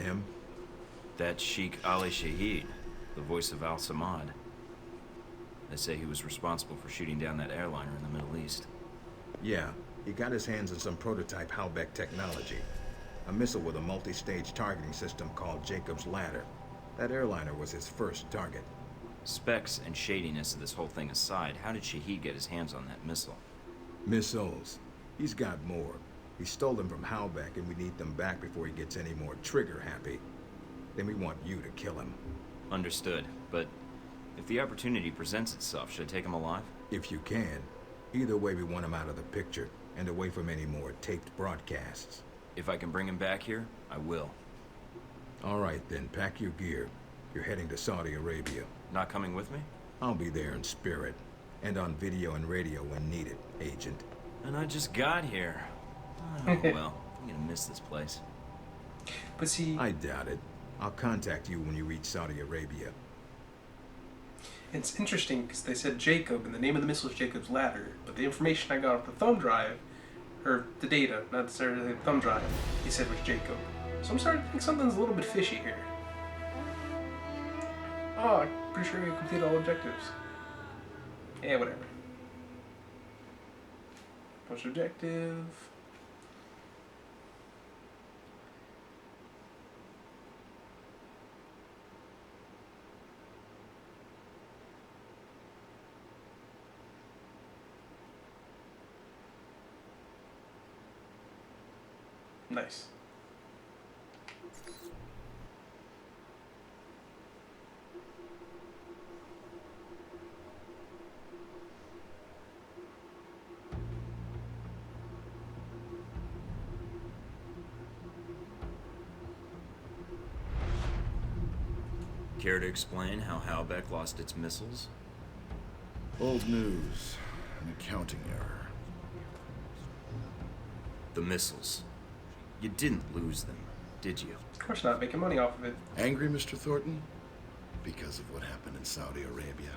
him? That Sheikh Ali Shahid, the voice of Al-Samad. They say he was responsible for shooting down that airliner in the Middle East. Yeah, he got his hands on some prototype Halbeck technology. A missile with a multi-stage targeting system called Jacob's Ladder. That airliner was his first target. Specs and shadiness of this whole thing aside, how did Shahid get his hands on that missile? Missiles. He's got more. He stole them from Halbeck and we need them back before he gets any more trigger-happy. Then we want you to kill him. Understood, but if the opportunity presents itself, should I take him alive? If you can. Either way, we want him out of the picture, and away from any more taped broadcasts. If I can bring him back here, I will. All right, then, pack your gear. You're heading to Saudi Arabia. Not coming with me? I'll be there in spirit, and on video and radio when needed, Agent. And I just got here. Oh, well, I'm gonna miss this place. But see... I doubt it. I'll contact you when you reach Saudi Arabia. It's interesting because they said Jacob, and the name of the missile is Jacob's Ladder, but the information I got off the thumb drive, or the data, not necessarily the thumb drive, he said was Jacob. So I'm starting to think something's a little bit fishy here. Oh, I'm pretty sure we completed all objectives. Yeah, whatever. Post objective. Nice. Care to explain how Halbeck lost its missiles? Old news. An accounting error. The missiles. You didn't lose them, did you? Of course not, making money off of it. Angry, Mr. Thornton? Because of what happened in Saudi Arabia.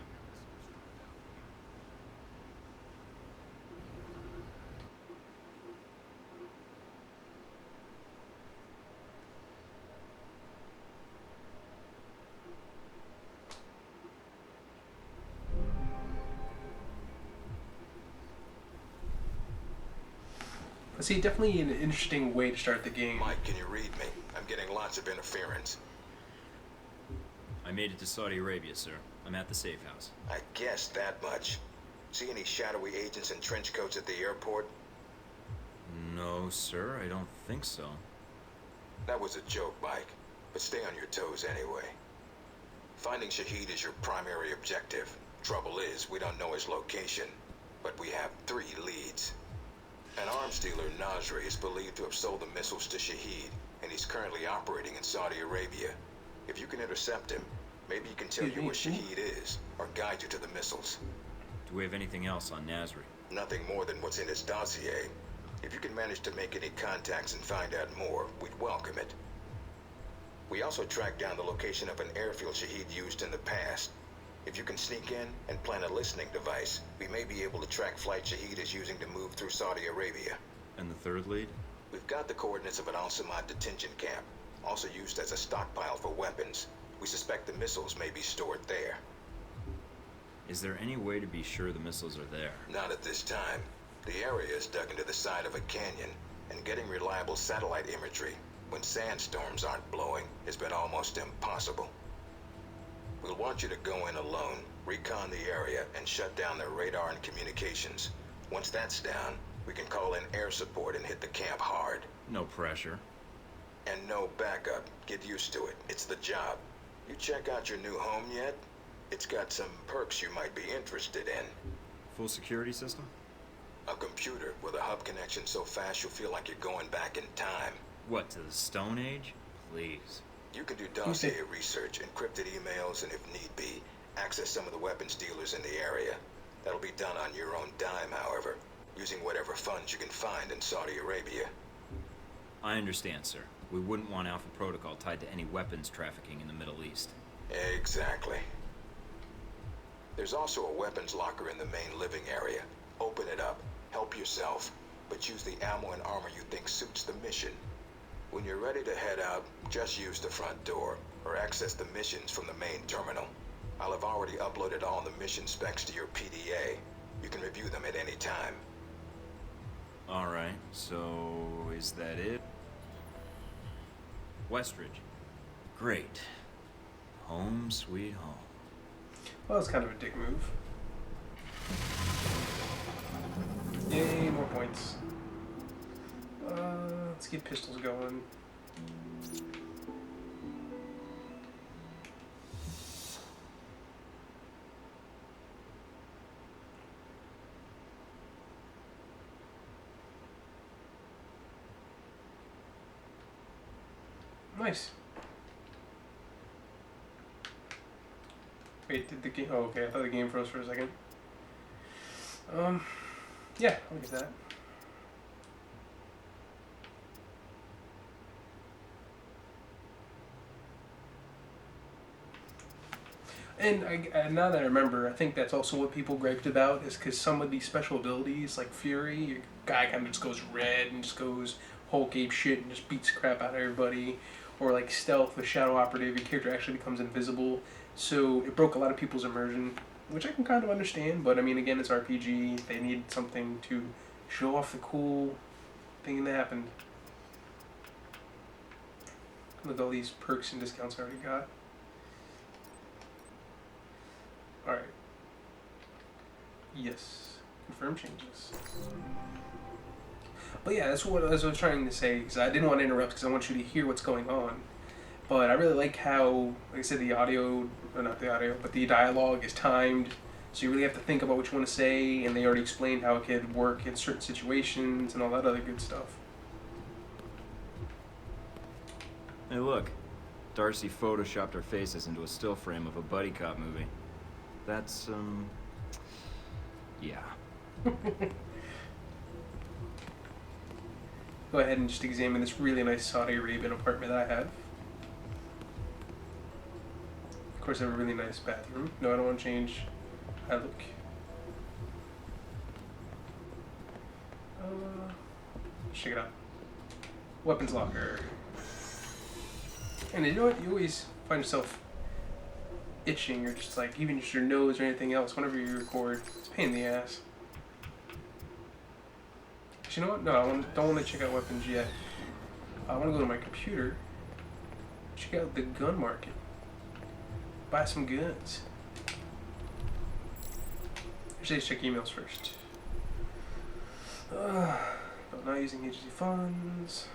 But see, definitely an interesting way to start the game. Mike, can you read me? I'm getting lots of interference. I made it to Saudi Arabia, sir. I'm at the safe house. I guessed that much. See any shadowy agents in trench coats at the airport? No, sir, I don't think so. That was a joke, Mike. But stay on your toes anyway. Finding Shahid is your primary objective. Trouble is, we don't know his location. But we have 3 leads. An arms dealer, Nasri, is believed to have sold the missiles to Shahid, and he's currently operating in Saudi Arabia. If you can intercept him, maybe he can tell you where Shahid is, or guide you to the missiles. Do we have anything else on Nasri? Nothing more than what's in his dossier. If you can manage to make any contacts and find out more, we'd welcome it. We also tracked down the location of an airfield Shahid used in the past. If you can sneak in and plant a listening device, we may be able to track flight Shahid is using to move through Saudi Arabia. And the third lead? We've got the coordinates of an Al-Samad detention camp, also used as a stockpile for weapons. We suspect the missiles may be stored there. Is there any way to be sure the missiles are there? Not at this time. The area is dug into the side of a canyon, and getting reliable satellite imagery when sandstorms aren't blowing has been almost impossible. We'll want you to go in alone, recon the area, and shut down their radar and communications. Once that's down, we can call in air support and hit the camp hard. No pressure. And no backup. Get used to it. It's the job. You check out your new home yet? It's got some perks you might be interested in. Full security system? A computer with a hub connection so fast you'll feel like you're going back in time. What, to the Stone Age? Please. You can do dossier research, encrypted emails, and if need be, access some of the weapons dealers in the area. That'll be done on your own dime, however, using whatever funds you can find in Saudi Arabia. I understand, sir. We wouldn't want Alpha Protocol tied to any weapons trafficking in the Middle East. Exactly. There's also a weapons locker in the main living area. Open it up, help yourself, but use the ammo and armor you think suits the mission. When you're ready to head out, just use the front door, or access the missions from the main terminal. I'll have already uploaded all the mission specs to your PDA. You can review them at any time. Alright, so is that it? Westridge. Great. Home sweet home. Well, that's kind of a dick move. Yay, more points. Let's get pistols going. Nice. Wait, did the game... Oh, okay, I thought the game froze for a second. Yeah, I'll get that. And now that I remember, I think that's also what people griped about, is because some of these special abilities, like Fury, your guy kind of just goes red and just goes Hulk ape shit and just beats the crap out of everybody. Or like Stealth with Shadow Operative, your character actually becomes invisible. So it broke a lot of people's immersion, which I can kind of understand, but I mean, again, it's RPG. They need something to show off the cool thing that happened. Look at all these perks and discounts I already got. Alright. Yes. Confirm changes. But yeah, that's what I was trying to say, because I didn't want to interrupt, because I want you to hear what's going on. But I really like how, like I said, the audio, or not the audio, but the dialogue is timed, so you really have to think about what you want to say, and they already explained how it could work in certain situations, and all that other good stuff. Hey, look. Darcy photoshopped our faces into a still frame of a buddy cop movie. That's, yeah. Go ahead and just examine this really nice Saudi Arabian apartment that I have. Of course, I have a really nice bathroom. No, I don't want to change how I look. Let's check it out. Weapons locker. And you know what? You always find yourself itching, or just like, even just your nose or anything else, whenever you record. It's a pain in the ass. But you know what? No, I don't want to check out weapons yet. I want to go to my computer, check out the gun market, buy some guns. Actually, let's check emails first. About not using agency funds.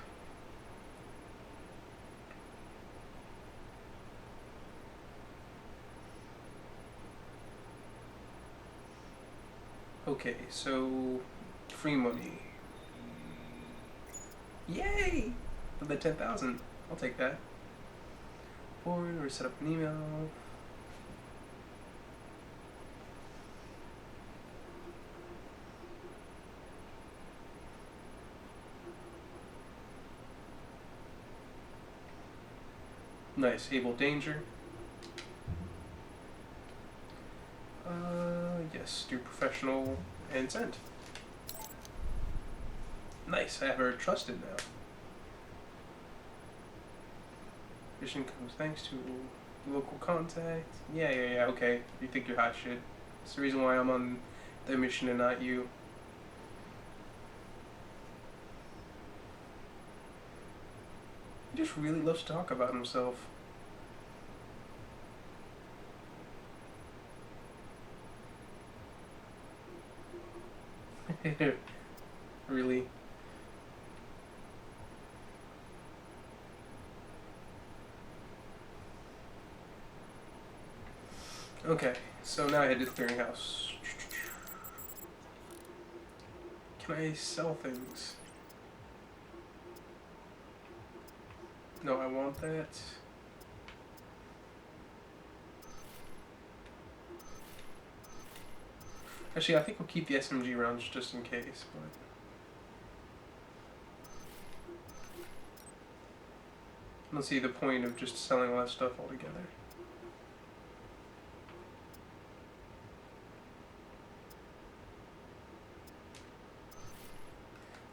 Okay, so free money. Yay! For the 10,000. I'll take that. Or set up an email. Nice. Able danger. Yes, do professional and send. Nice, I have her trusted now. Mission comes thanks to local contact. Yeah, okay. You think you're hot shit. It's the reason why I'm on the mission and not you. He just really loves to talk about himself. Really? Okay, so now I head to the clearinghouse. Can I sell things? No, I want that. Actually, I think we'll keep the SMG rounds just in case, but... I don't see the point of just selling all that stuff altogether.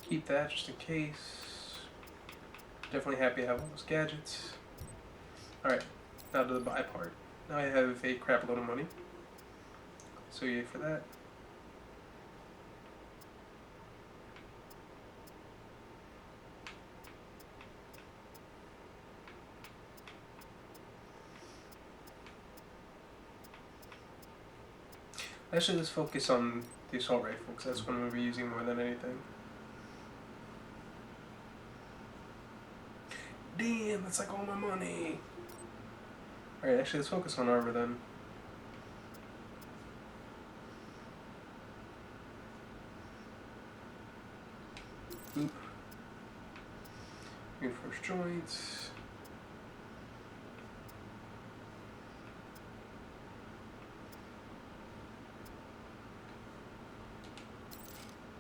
Keep that just in case. Definitely happy to have all those gadgets. Alright, now to the buy part. Now I have a crap load of money. So yay for that. Actually, let's focus on the assault rifle, because that's what I'm going to be using more than anything. Damn, that's like all my money! Alright, actually, let's focus on armor then. Oop. Reinforced joints.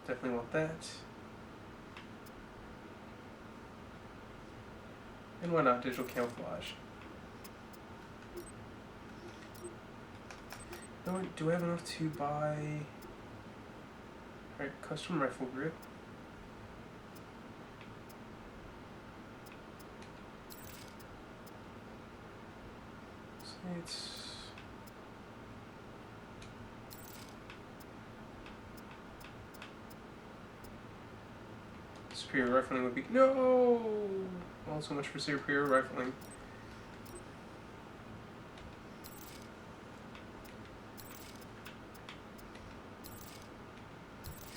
Definitely want that. And why not digital camouflage? You know what, do I have enough to buy... Alright, custom rifle grip. It's... Superior rifling would be... No! Well, so much for superior rifling.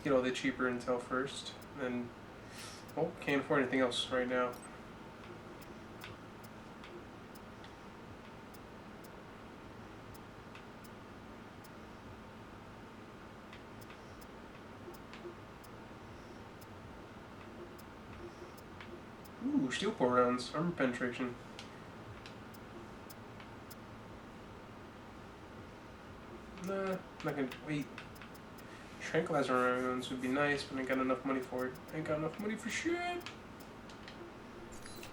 Get all the cheaper intel first, then... Oh, can't afford anything else right now. Ooh, steel core rounds, armor penetration. Nah, I'm not gonna wait. Tranquilizer rounds would be nice, but I ain't got enough money for it. I ain't got enough money for shit.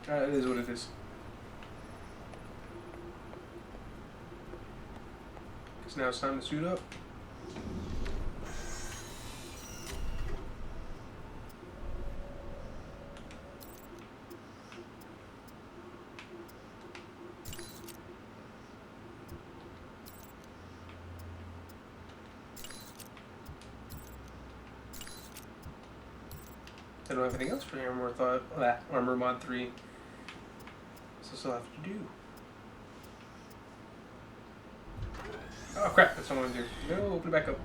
It is what it is. Cause now it's time to suit up. I don't have anything else for Armor Mod 3. So I still have to do. Oh crap, that's what I want to do. No, open it back up.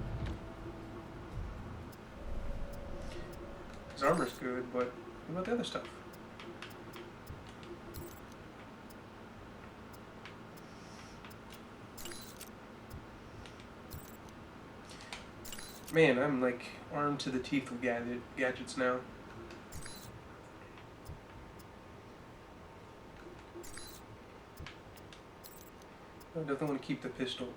His armor's good, but what about the other stuff? Man, I'm like armed to the teeth with gadgets now. I definitely want to keep the pistol.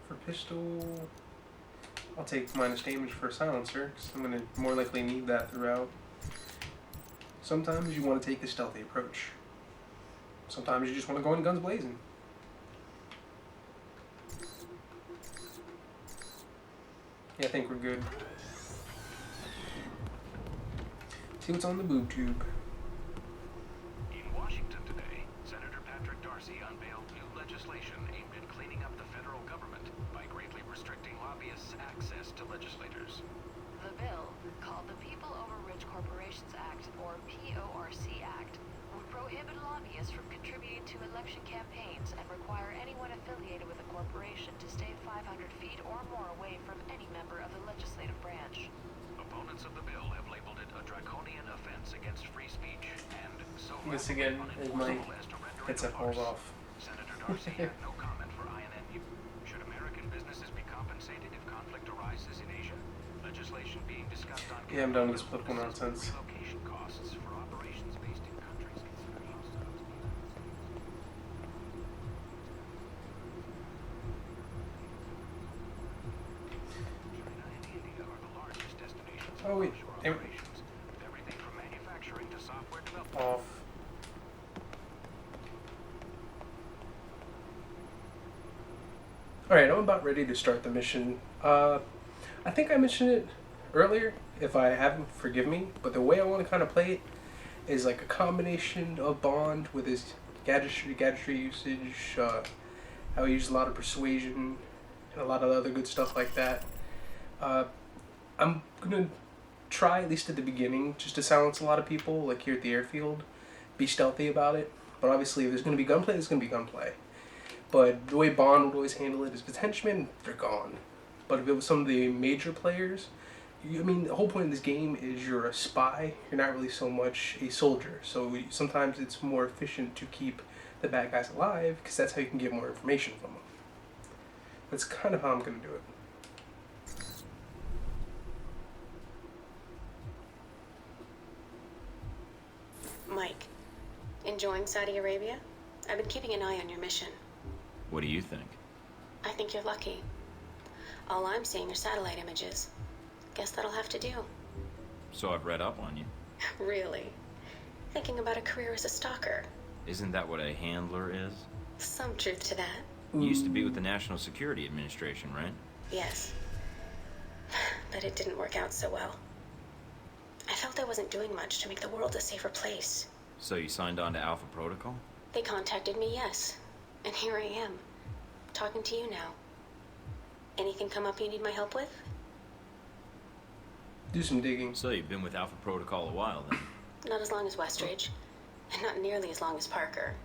For pistol, I'll take minus damage for a silencer, because I'm going to more likely need that throughout. Sometimes you want to take the stealthy approach. Sometimes you just want to go in guns blazing. Yeah, I think we're good. See what's on the boob tube. In Washington today, Senator Patrick Darcy unveiled new legislation aimed at cleaning up the federal government by greatly restricting lobbyists' access to legislators. The bill, called the People Over Rich Corporations Act, or PORC Act, would prohibit lobbyists from contributing to election campaigns and require anyone affiliated with a corporation to stay 500 feet or more away from any member of the legislative branch. Opponents of the bill have labeled it a draconian offense against free speech and so This again is my headset falls off. Senator Darcy had no comment for INN. Should American businesses be compensated if conflict arises in Asia? Legislation being discussed on Yeah, I'm done with this political nonsense. relocation costs for operations based in countries considering China and India are the largest destinations Oh wait, for damn it. operations, with everything from manufacturing to software development. Off. Alright, I'm about ready to start the mission. I think I mentioned it earlier. If I haven't, forgive me. But the way I want to kind of play it is like a combination of Bond with his gadgetry usage, how he uses a lot of persuasion, and a lot of other good stuff like that. I'm gonna try, at least at the beginning, just to silence a lot of people, like here at the airfield. Be stealthy about it. But obviously, if there's gonna be gunplay, there's gonna be gunplay. But the way Bond would always handle it is with henchmen, they're gone. But if it was some of the major players, I mean, the whole point of this game is you're a spy. You're not really so much a soldier. So sometimes it's more efficient to keep the bad guys alive because that's how you can get more information from them. That's kind of how I'm going to do it. Mike, enjoying Saudi Arabia? I've been keeping an eye on your mission. What do you think? I think you're lucky. All I'm seeing are satellite images. Guess that'll have to do. So I've read up on you. Really? Thinking about a career as a stalker? Isn't that what a handler is? Some truth to that. You used to be with the National Security Administration, right? Yes. But it didn't work out so well. I felt I wasn't doing much to make the world a safer place. So you signed on to Alpha Protocol? They contacted me, yes. And here I am, talking to you now. Anything come up you need my help with? Do some digging. So you've been with Alpha Protocol a while, then? Not as long as Westridge, and not nearly as long as Parker.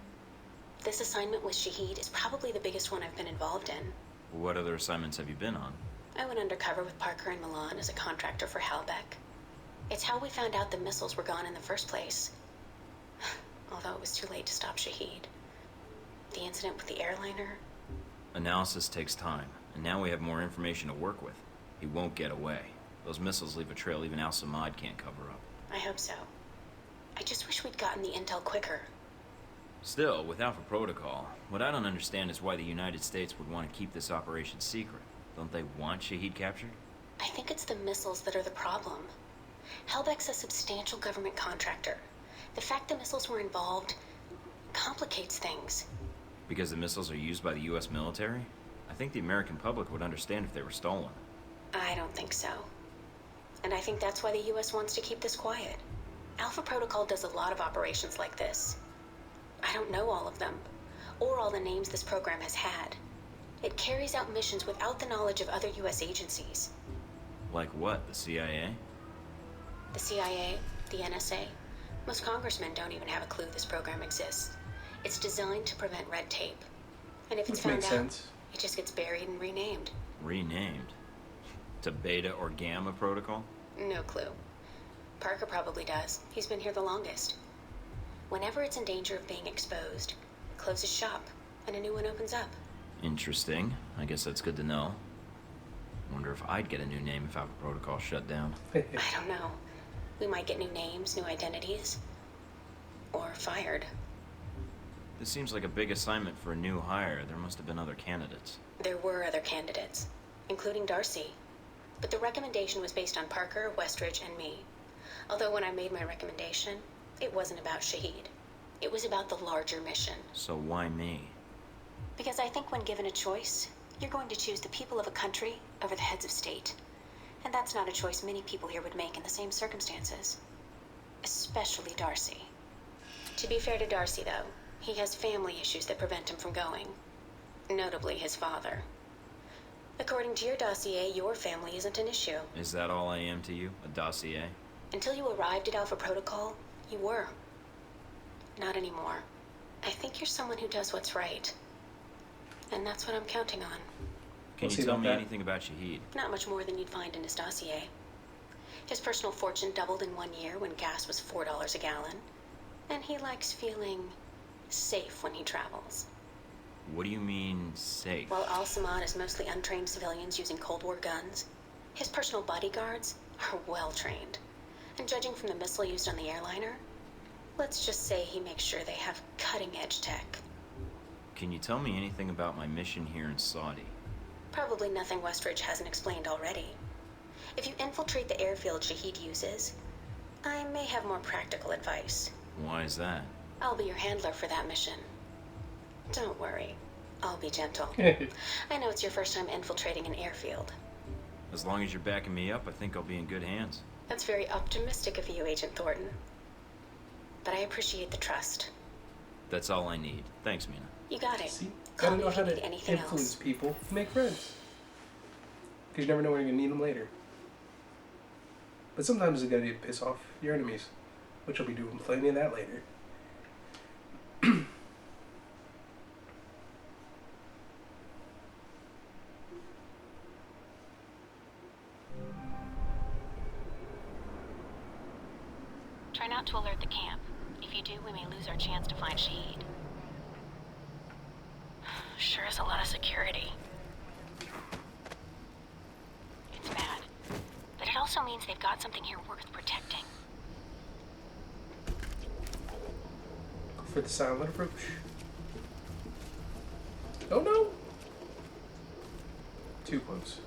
This assignment with Shahid is probably the biggest one I've been involved in. What other assignments have you been on? I went undercover with Parker in Milan as a contractor for Halbeck. It's how we found out the missiles were gone in the first place. Although it was too late to stop Shahid. The incident with the airliner. Analysis takes time, and now we have more information to work with. He won't get away. Those missiles leave a trail even Al-Samad can't cover up. I hope so. I just wish we'd gotten the intel quicker. Still, with Alpha Protocol, what I don't understand is why the United States would want to keep this operation secret. Don't they want Shahid captured? I think it's the missiles that are the problem. Halbeck's a substantial government contractor. The fact the missiles were involved complicates things. Because the missiles are used by the U.S. military? I think the American public would understand if they were stolen. I don't think so. And I think that's why the U.S. wants to keep this quiet. Alpha Protocol does a lot of operations like this. I don't know all of them, or all the names this program has had. It carries out missions without the knowledge of other U.S. agencies. Like what, the CIA? The CIA, the NSA. Most congressmen don't even have a clue this program exists. It's designed to prevent red tape. And if it's Which found makes out, sense. it just gets buried and renamed. Renamed? To Beta or Gamma Protocol? No clue. Parker probably does. He's been here the longest. Whenever it's in danger of being exposed, it closes shop, and a new one opens up. Interesting. I guess that's good to know. Wonder if I'd get a new name if Alpha Protocol shut down. I don't know. We might get new names, new identities. Or fired. This seems like a big assignment for a new hire. There must have been other candidates. There were other candidates, including Darcy. But the recommendation was based on Parker, Westridge, and me. Although when I made my recommendation, it wasn't about Shahid. It was about the larger mission. So why me? Because I think when given a choice, you're going to choose the people of a country over the heads of state. And that's not a choice many people here would make in the same circumstances. Especially Darcy. To be fair to Darcy, though, he has family issues that prevent him from going. Notably his father. According to your dossier, your family isn't an issue. Is that all I am to you? A dossier? Until you arrived at Alpha Protocol, you were. Not anymore. I think you're someone who does what's right. And that's what I'm counting on. Can We'll you see tell about me that. anything about Shahid? Not much more than you'd find in his dossier. His personal fortune doubled in 1 year when gas was $4 a gallon. And he likes feeling safe when he travels. What do you mean, safe? While Al-Samad is mostly untrained civilians using Cold War guns, his personal bodyguards are well trained. And judging from the missile used on the airliner, let's just say he makes sure they have cutting-edge tech. Can you tell me anything about my mission here in Saudi? Probably nothing Westridge hasn't explained already. If you infiltrate the airfield Shahid uses, I may have more practical advice. Why is that? I'll be your handler for that mission. Don't worry. I'll be gentle. I know it's your first time infiltrating an airfield. As long as you're backing me up, I think I'll be in good hands. That's very optimistic of you, Agent Thornton. But I appreciate the trust. That's all I need. Thanks, Mina. You got it. See, Call gotta me know if how you need to anything influence else. people, make friends. Because you never know when you're gonna need them later. But sometimes it's a good idea to piss off your enemies, which I'll be doing plenty of that later. Try not to alert the camp. If you do, we may lose our chance to find Shahid. Sure is a lot of security. It's bad. But it also means they've got something here worth protecting. Go for the silent approach. Oh no! Too close.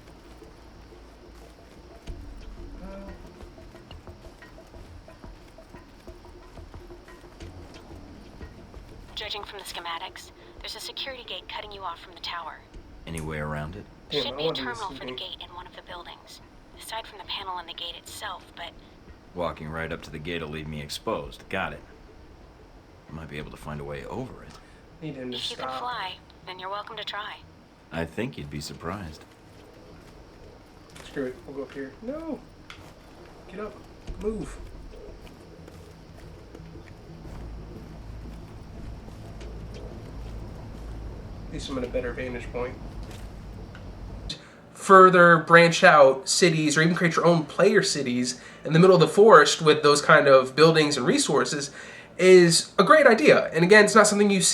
Judging from the schematics, there's a security gate cutting you off from the tower. Any way around it? Damn, Should I be a wanted to terminal see for the things. gate in one of the buildings. Aside from the panel on the gate itself, but Walking right up to the gate will leave me exposed. Got it. I might be able to find a way over it. Need him to if you can stop. fly, then you're welcome to try. I think you'd be surprised. Screw it. We'll go up here. No! Get up. Move. At least I'm at a better vantage point. Further branch out cities, or even create your own player cities in the middle of the forest with those kind of buildings and resources is a great idea. And again, it's not something you see